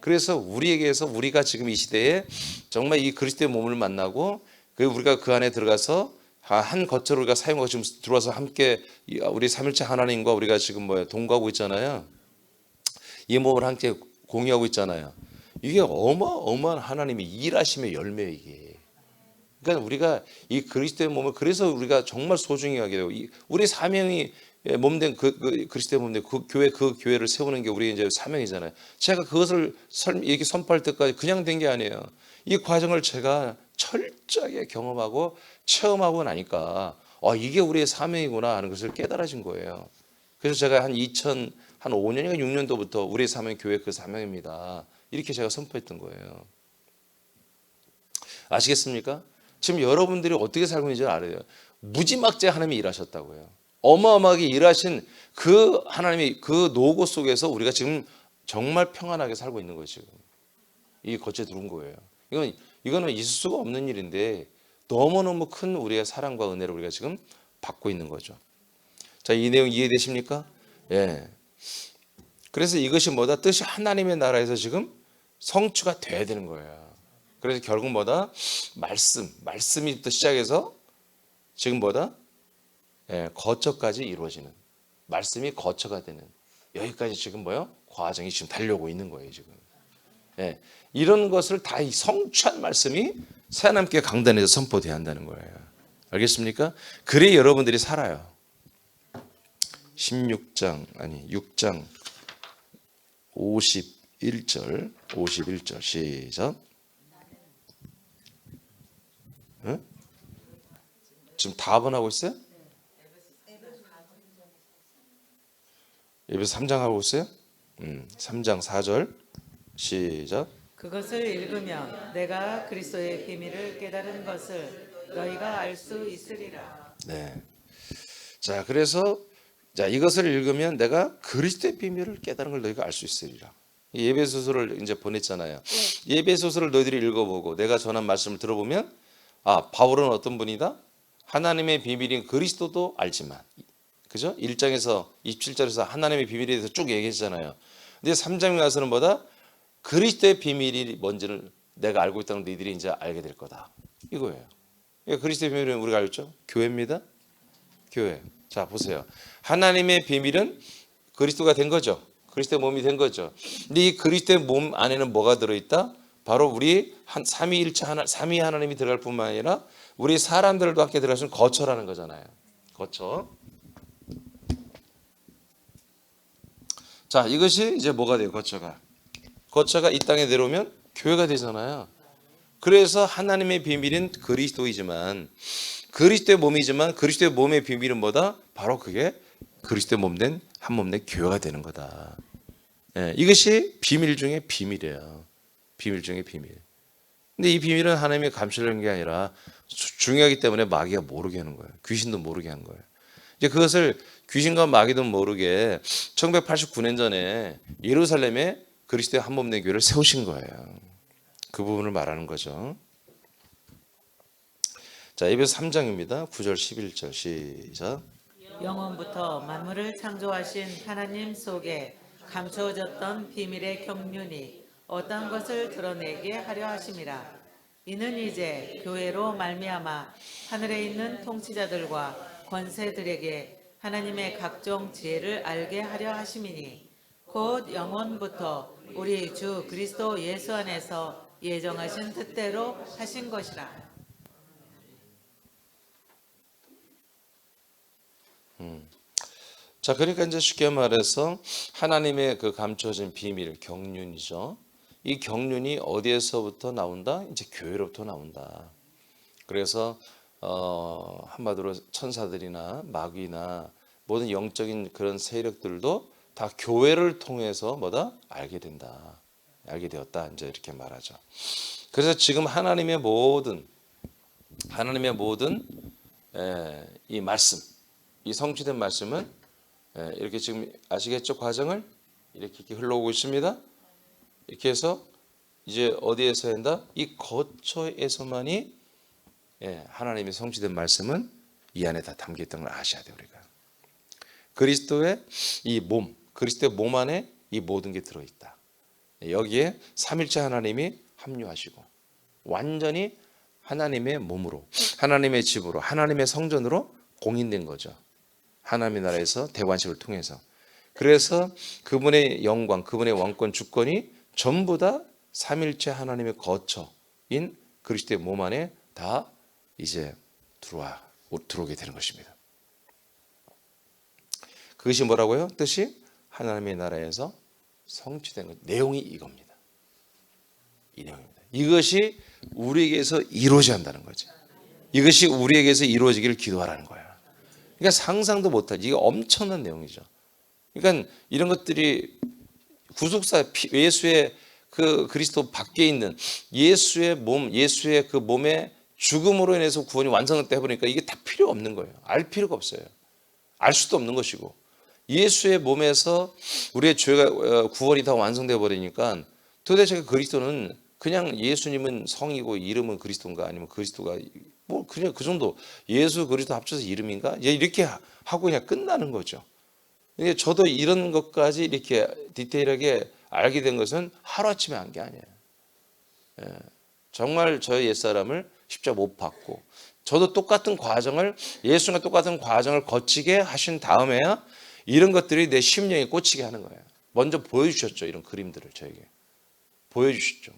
그래서 우리에게서 우리가 지금 이 시대에 정말 이 그리스도의 몸을 만나고 우리가 그 안에 들어가서 한 거처를 우리가 사용하고 지금 들어와서 함께 우리 삼일체 하나님과 우리가 지금 동거하고 있잖아요. 이 몸을 함께 공유하고 있잖아요. 이게 어마어마한 하나님의 일하심의 열매예요, 이게. 그러니까 우리가 이 그리스도의 몸을 그래서 우리가 정말 소중히 하게 되고 우리 사명이 몸된 그리스도의 몸된 그 교회를 세우는 게 우리 이제 사명이잖아요. 제가 그것을 이렇게 선포할 때까지 그냥 된 게 아니에요. 이 과정을 제가 철저하게 경험하고 체험하고 나니까 이게 우리의 사명이구나 하는 것을 깨달아진 거예요. 그래서 제가 한 2005년인가 6년도부터 우리의 사명 교회 그 사명입니다. 이렇게 제가 선포했던 거예요. 아시겠습니까? 지금 여러분들이 어떻게 살고 있는지 알아요. 무지막지하게 하나님이 일하셨다고요. 어마어마하게 일하신 그 하나님의 그 노고 속에서 우리가 지금 정말 평안하게 살고 있는 거예요. 지금 이 거처에 들어온 거예요. 이거는 있을 수가 없는 일인데 너무너무 큰 우리의 사랑과 은혜를 우리가 지금 받고 있는 거죠. 자, 이 내용 이해되십니까? 예. 그래서 이것이 뭐다? 뜻이 하나님의 나라에서 지금 성취가 돼야 되는 거예요. 그래서 결국 뭐다? 말씀이부터 시작해서 지금 뭐다? 거처까지 이루어지는, 말씀이 거처가 되는, 여기까지 지금 과정이 지금 달려오고 있는 거예요, 지금. 이런 것을 다 성취한 말씀이 새하나님께 강단에서 선포돼야 한다는 거예요. 알겠습니까? 그래 여러분들이 살아요. 6장 51절 시작. 응? 지금 답은 하고 있어요? 에베소 3장 하고 있어요? 3장 4절 시작. 그것을 읽으면 내가 그리스도의 비밀을 깨달은 것을 너희가 알 수 있으리라. 네. 자, 그래서 이것을 읽으면 내가 그리스도의 비밀을 깨달은 걸 너희가 알 수 있으리라. 이 예배소서를 이제 보냈잖아요. 예배소서를 너희들이 읽어보고 내가 전한 말씀을 들어보면 바울은 어떤 분이다? 하나님의 비밀인 그리스도도 알지만, 그죠? 1장에서 27절에서 하나님의 비밀에 대해서 쭉 얘기했잖아요. 근데 3장에 와서는 뭐다? 그리스도의 비밀이 뭔지를 내가 알고 있다는 걸 너희들이 이제 알게 될 거다. 이거예요. 그리스도의 비밀은 우리가 알죠? 교회입니다. 교회. 자, 보세요. 하나님의 비밀은 그리스도가 된 거죠. 그리스도의 몸이 된 거죠. 근데 이 그리스도의 몸 안에는 뭐가 들어있다? 바로 우리 삼위 하나님이 들어갈 뿐만 아니라 우리 사람들도 함께 들어갈 수 있는 거처라는 거잖아요. 거처. 자, 이것이 이제 뭐가 돼요? 거처가 이 땅에 내려오면 교회가 되잖아요. 그래서 하나님의 비밀은 그리스도이지만, 그리스도의 몸이지만 그리스도의 몸의 비밀은 뭐다? 바로 그게 그리스도의 몸된 한 몸된 교회가 되는 거다. 이것이 비밀 중에 비밀이에요. 비밀 중에 비밀. 근데 이 비밀은 하나님이 감추려는 게 아니라 중요하기 때문에 마귀가 모르게 하는 거예요. 귀신도 모르게 하는 거예요. 이제 그것을 귀신과 마귀도 모르게 1989년 전에 예루살렘에 그리스도의 한 몸된 교회를 세우신 거예요. 그 부분을 말하는 거죠. 자, 에베소 3장입니다. 9절 11절 시작. 영원부터 만물을 창조하신 하나님 속에 감추어졌던 비밀의 경륜이 어떤 것을 드러내게 하려 하심이라. 이는 이제 교회로 말미암아 하늘에 있는 통치자들과 권세들에게 하나님의 각종 지혜를 알게 하려 하심이니 곧 영원부터 우리 주 그리스도 예수 안에서 예정하신 뜻대로 하신 것이라. 자, 그러니까 이제 쉽게 말해서 하나님의 그 감춰진 비밀, 경륜이죠. 이 경륜이 어디에서부터 나온다? 이제 교회로부터 나온다. 그래서 한마디로 천사들이나 마귀나 모든 영적인 그런 세력들도 다 교회를 통해서 뭐다? 알게 된다. 알게 되었다. 이제 이렇게 말하죠. 그래서 지금 하나님의 모든 이 말씀, 이 성취된 말씀은 이렇게 지금 아시겠죠? 과정을 이렇게 흘러오고 있습니다. 이렇게 해서 이제 어디에서 한다? 이 거처에서만이 하나님의 성취된 말씀은 이 안에 다 담겨 있다는 걸 아셔야 돼요. 우리가 그리스도의 이 몸, 그리스도의 몸 안에 이 모든 게 들어있다. 여기에 삼일체 하나님이 합류하시고 완전히 하나님의 몸으로, 하나님의 집으로, 하나님의 성전으로 공인된 거죠. 하나님의 나라에서 대관식을 통해서. 그래서 그분의 영광, 그분의 왕권, 주권이 전부 다 삼일체 하나님의 거처인 그리스도의 몸 안에 다 이제 들어오게 되는 것입니다. 그것이 뭐라고요? 뜻이 하나님의 나라에서 성취된 것. 내용이 이겁니다. 이 내용입니다. 이것이 우리에게서 이루어져야 한다는 거죠. 이것이 우리에게서 이루어지기를 기도하라는 거예요. 그러니까 상상도 못할, 이게 엄청난 내용이죠. 그러니까 이런 것들이 구속사, 예수의 그 그리스도 밖에 있는 예수의 몸, 예수의 그 몸의 죽음으로 인해서 구원이 완성됐다 해보니까 이게 다 필요 없는 거예요. 알 필요가 없어요. 알 수도 없는 것이고, 예수의 몸에서 우리의 죄가 구원이 다 완성되어 버리니까 도대체 그리스도는 그냥 예수님은 성이고 이름은 그리스도인가 아니면 그리스도가 뭐 그냥 그 정도, 예수 그리스도 합쳐서 이름인가 이렇게 하고 그냥 끝나는 거죠. 근데 저도 이런 것까지 이렇게 디테일하게 알게 된 것은 하루아침에 한 게 아니에요. 정말 저의 옛사람을 십자가 못 박고 저도 똑같은 과정을, 예수님과 똑같은 과정을 거치게 하신 다음에야 이런 것들이 내 심령에 꽂히게 하는 거예요. 먼저 보여주셨죠. 이런 그림들을 저에게 보여주셨죠.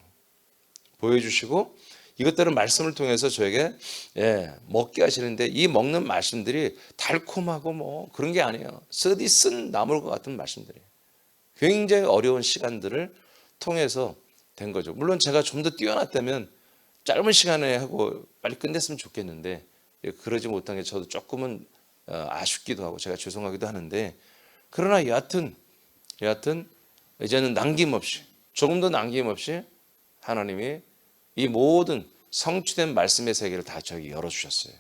보여주시고 이것들은 말씀을 통해서 저에게 먹게 하시는데, 이 먹는 말씀들이 달콤하고 뭐 그런 게 아니에요. 쓰디 쓴 나물과 같은 말씀들이에요. 굉장히 어려운 시간들을 통해서 된 거죠. 물론 제가 좀 더 뛰어났다면 짧은 시간에 하고 빨리 끝냈으면 좋겠는데 그러지 못한 게 저도 조금은 아쉽기도 하고 제가 죄송하기도 하는데, 그러나 여하튼 이제는 남김없이, 조금 더 남김없이 하나님이 이 모든 성취된 말씀의 세계를 다 저에게 열어주셨어요.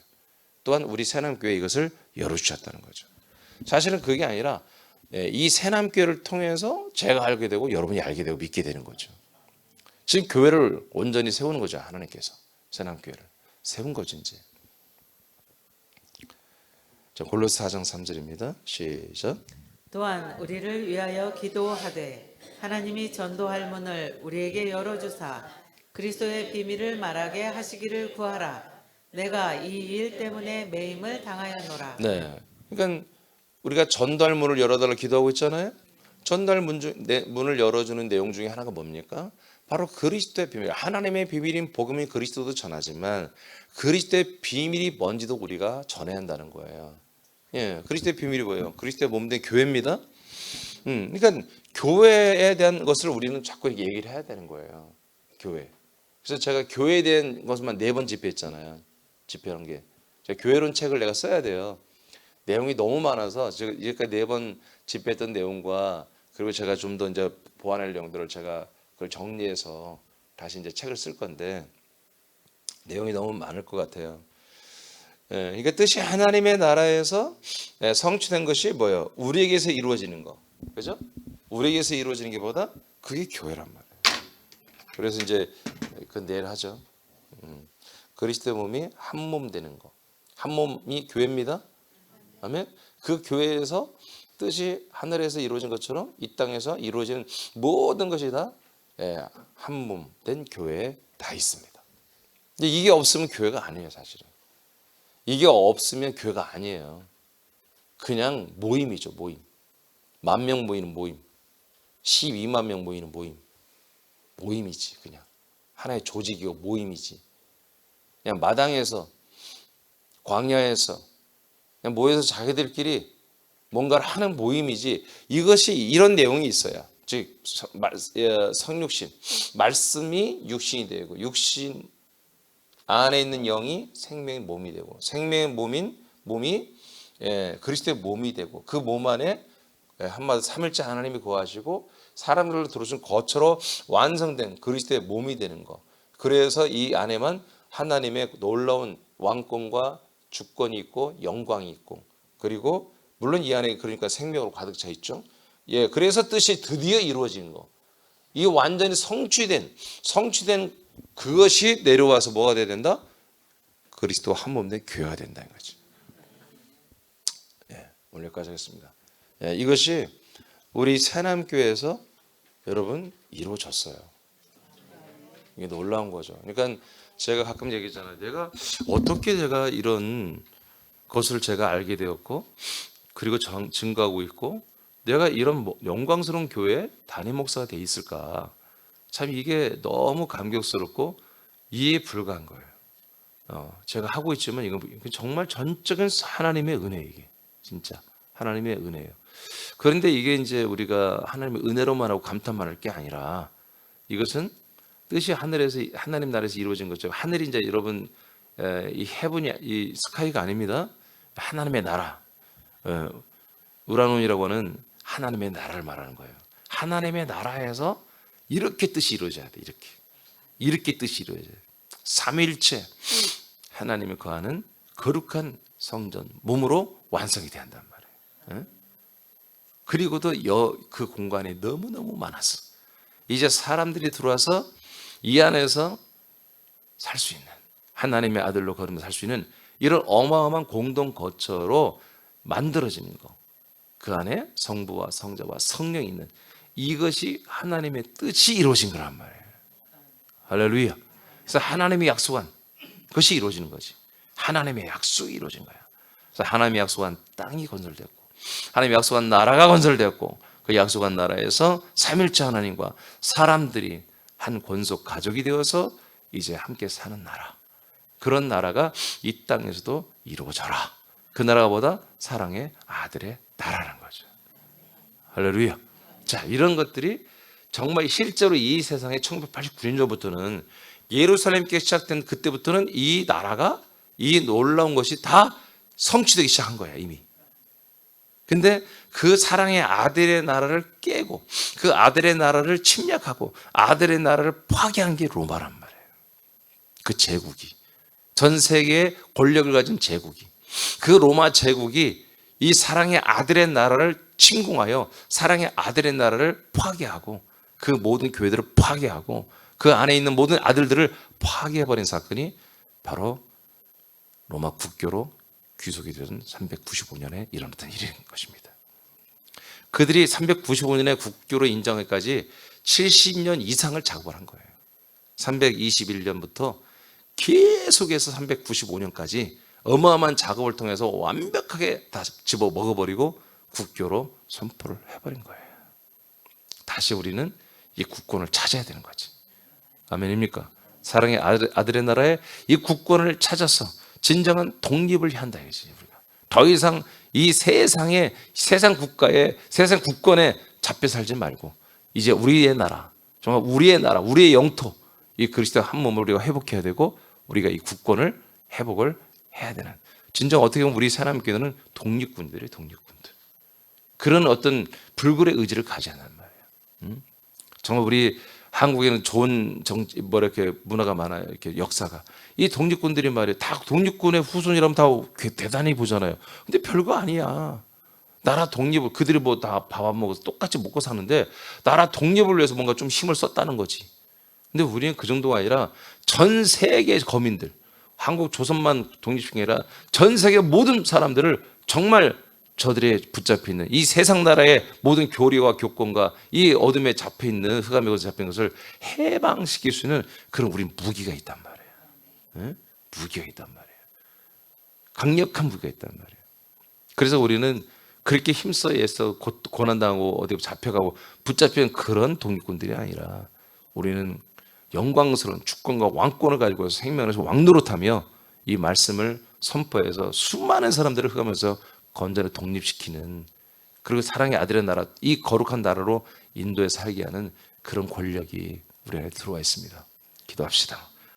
또한 우리 새남교회 이것을 열어주셨다는 거죠. 사실은 그게 아니라 이 새남교회를 통해서 제가 알게 되고 여러분이 알게 되고 믿게 되는 거죠. 지금 교회를 온전히 세우는 거죠. 하나님께서 새남교회를 세운 거죠. 이제 골로새 4장 3절입니다. 시작. 또한 우리를 위하여 기도하되 하나님이 전도할 문을 우리에게 열어주사 그리스도의 비밀을 말하게 하시기를 구하라. 내가 이 일 때문에 매임을 당하였노라. 네, 그러니까 우리가 전도할 문을 열어달라 기도하고 있잖아요. 전도할 문을 열어주는 내용 중에 하나가 뭡니까? 바로 그리스도의 비밀, 하나님의 비밀인 복음이 그리스도도 전하지만 그리스도의 비밀이 뭔지도 우리가 전해야 한다는 거예요. 그리스도의 비밀이 뭐예요? 그리스도의 몸된 교회입니다. 그러니까 교회에 대한 것을 우리는 자꾸 이렇게 얘기를 해야 되는 거예요. 교회. 그래서 제가 교회에 대한 것만 4번 집회했잖아요. 집회한 게. 제가 교회론 책을 내가 써야 돼요. 내용이 너무 많아서 제가 이제까지 4번 집회했던 내용과 그리고 제가 좀 더 이제 보완할 내용들을 제가 그걸 정리해서 다시 이제 책을 쓸 건데 내용이 너무 많을 것 같아요. 그러니까 뜻이 하나님의 나라에서 성취된 것이 뭐예요? 우리에게서 이루어지는 거, 그죠? 우리에게서 이루어지는 게보다 그게 교회란 말이에요. 그래서 이제 그 내일 하죠. 그리스도의 몸이 한 몸 되는 거, 한 몸이 교회입니다. 아멘. 그 교회에서 뜻이 하늘에서 이루어진 것처럼 이 땅에서 이루어지는 모든 것이 다 한 몸 된 교회에 다 있습니다. 근데 이게 없으면 교회가 아니에요, 사실은. 이게 없으면 교회가 아니에요. 그냥 모임이죠, 모임. 10,000명 모이는 모임, 12만 명 모이는 모임, 모임이지. 그냥 하나의 조직이고 모임이지. 그냥 마당에서, 광야에서 그냥 모여서 자기들끼리 뭔가를 하는 모임이지 이것이 이런 내용이 있어야 즉 성육신 말씀이 육신이 되고 육신 안에 있는 영이 생명의 몸이 되고 생명의 몸이 그리스도의 몸이 되고 그 몸 안에 한마디로 삼일째 하나님이 거하시고 사람들로 들어오신 거처로 완성된 그리스도의 몸이 되는 거. 그래서 이 안에만 하나님의 놀라운 왕권과 주권이 있고 영광이 있고 그리고 물론 이 안에 그러니까 생명으로 가득 차 있죠. 그래서 뜻이 드디어 이루어지는 거. 이 완전히 성취된 그것이 내려와서 뭐가 돼야 된다? 그리스도와 한 몸 된 교회가 된다는 거지. 오늘 여기까지 하겠습니다. 이것이 우리 새남교회에서 여러분 이루어졌어요. 이게 놀라운 거죠. 그러니까 제가 가끔 얘기했잖아요. 어떻게 제가 이런 것을 제가 알게 되었고 그리고 증거하고 있고 내가 이런 영광스러운 교회에 담임 목사가 돼 있을까? 참 이게 너무 감격스럽고 이해 불가한 거예요. 제가 하고 있지만 이건 정말 전적인 하나님의 은혜 이게 진짜 하나님의 은혜예요. 그런데 이게 이제 우리가 하나님의 은혜로만 하고 감탄만 할 게 아니라 이것은 뜻이 하늘에서 하나님 나라에서 이루어진 거죠. 하늘이 이제 여러분 이 헤븐이 이 스카이가 아닙니다. 하나님의 나라. 우라논이라고 하는 하나님의 나라를 말하는 거예요. 하나님의 나라에서 이렇게 뜻이 이루어져야 돼. 이렇게 뜻이 이루어져야 돼. 삼위일체 하나님이 거하는 거룩한 성전 몸으로 완성이 돼야 한단 말이에요. 그리고도 그 공간이 너무너무 많았어. 이제 사람들이 들어와서 이 안에서 살 수 있는 하나님의 아들로 걸으면서 살 수 있는 이런 어마어마한 공동 거처로 만들어지는 거. 그 안에 성부와 성자와 성령이 있는 이것이 하나님의 뜻이 이루어진 거란 말이에요. 할렐루야. 그래서 하나님이 약속한 그것이 이루어지는 거지. 하나님의 약속이 이루어진 거야. 그래서 하나님이 약속한 땅이 건설됐고 하나님이 약속한 나라가 건설되었고 그 약속한 나라에서 삼일째 하나님과 사람들이 한 권속 가족이 되어서 이제 함께 사는 나라. 그런 나라가 이 땅에서도 이루어져라. 그 나라가 뭐다? 사랑의 아들의 나라는 거죠. 할렐루야. 자, 이런 것들이 정말 실제로 이 세상에 1989년부터는 예루살렘께 시작된 그때부터는 이 나라가 이 놀라운 것이 다 성취되기 시작한 거야 이미. 근데 그 사랑의 아들의 나라를 깨고 그 아들의 나라를 침략하고 아들의 나라를 파괴한 게 로마란 말이에요. 그 제국이 전 세계의 권력을 가진 제국이 그 로마 제국이 이 사랑의 아들의 나라를 침공하여 사랑의 아들의 나라를 파괴하고 그 모든 교회들을 파괴하고 그 안에 있는 모든 아들들을 파괴해버린 사건이 바로 로마 국교로 귀속이 되던 395년에 일어났던 일인 것입니다. 그들이 395년에 국교로 인정하기까지 70년 이상을 작업을 한 거예요. 321년부터 계속해서 395년까지 어마어마한 작업을 통해서 완벽하게 다 집어 먹어버리고 국교로 선포를 해버린 거예요. 다시 우리는 이 국권을 찾아야 되는 거지. 아멘입니까? 사랑의 아들의 나라에 이 국권을 찾아서 진정한 독립을 한다 이거지. 우리가 더 이상 이 세상 국가에 세상 국권에 잡혀 살지 말고 이제 우리의 나라, 정말 우리의 나라, 우리의 영토, 이 그리스도 한 몸을 우리가 회복해야 되고 우리가 이 국권을 회복을 해야 되는. 진정 어떻게 보면 우리 사람께는 독립군들이 독립군들. 그런 어떤 불굴의 의지를 가져야 한단 말이에요. 정말 우리 한국에는 좋은 이렇게 문화가 많아요. 이렇게 역사가. 이 독립군들이 말이에요. 다 독립군의 후손이라면 다 대단히 보잖아요. 근데 별거 아니야. 나라 독립을, 그들이 뭐 다 밥 안 먹어서 똑같이 먹고 사는데 나라 독립을 위해서 뭔가 좀 힘을 썼다는 거지. 근데 우리는 그 정도가 아니라 전 세계 거민들, 한국 조선만 독립시킨 게 아니라 전 세계 모든 사람들을 정말 저들의 붙잡혀 있는 이 세상 나라의 모든 교리와 교권과 이 어둠에 잡혀 있는 흑암의 곳에 잡힌 것을 해방시킬 수 있는 그런 우리 무기가 있단 말이에요. 네? 무기가 있단 말이에요. 강력한 무기가 있단 말이에요. 그래서 우리는 그렇게 힘써 애써 고난당하고 어디 잡혀가고 붙잡힌 그런 독립군들이 아니라 우리는 영광스러운 주권과 왕권을 가지고 생명에서 왕노릇하며 이 말씀을 선포해서 수많은 사람들을 흑암에서 건전히 독립시키는 그리고 사랑의 아들의 나라, 이 거룩한 나라로 인도에 살게 하는 그런 권력이 우리 안에 들어와 있습니다. 기도합시다.